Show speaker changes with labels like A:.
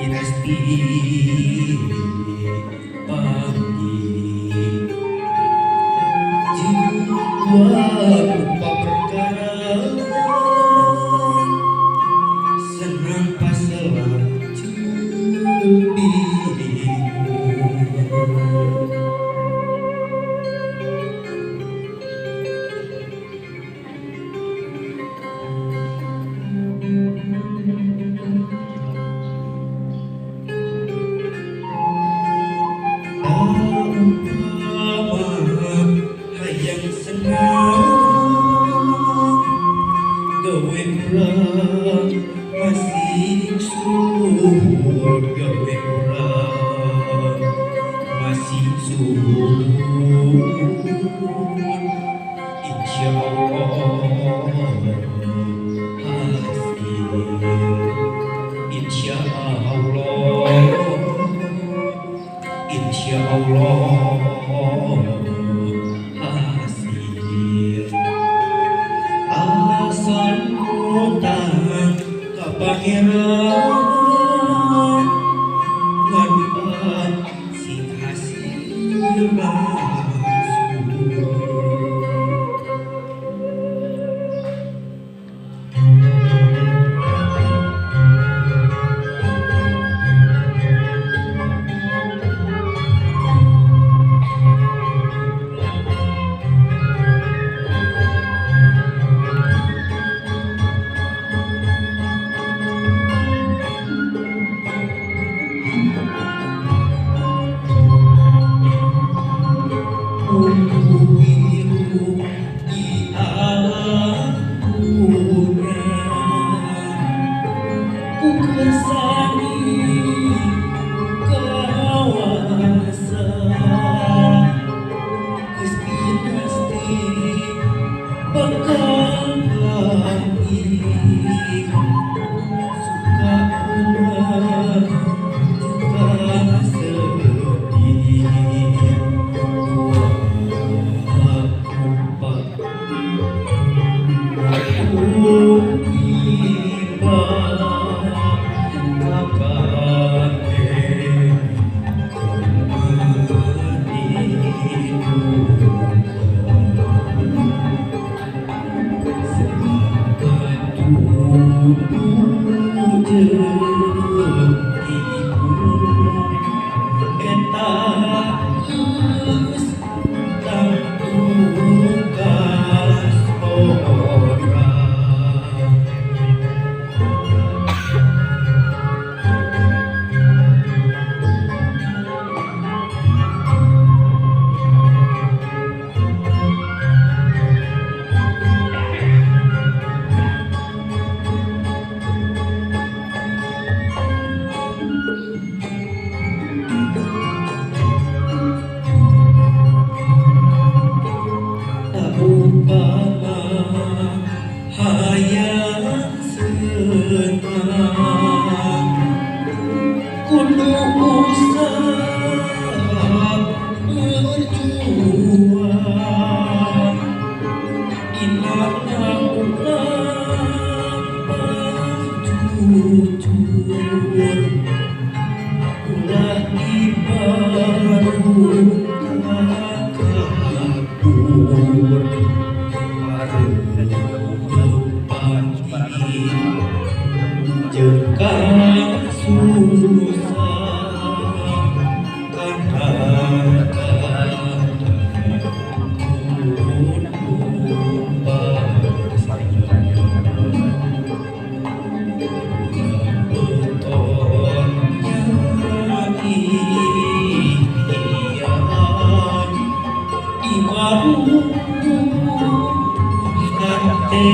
A: dinasti panggil jiwa lupa perkara senang pasalah cumbi hayang senang gawe urang masih suhud gawe urang masih suhud insyaallah hasil insyaallah hasil asal utang kepangeran ngadaan si hasil masuk biru di alam dunia ku kesani kawasan geus dinasti bakal lagi suka urang juga sedih hayang senang kudu usaha berjuang ingatlah urang jujur ulah dibaru kabur jengkang susah kadang-kadang lupa betonnya ikhtiar di warung hati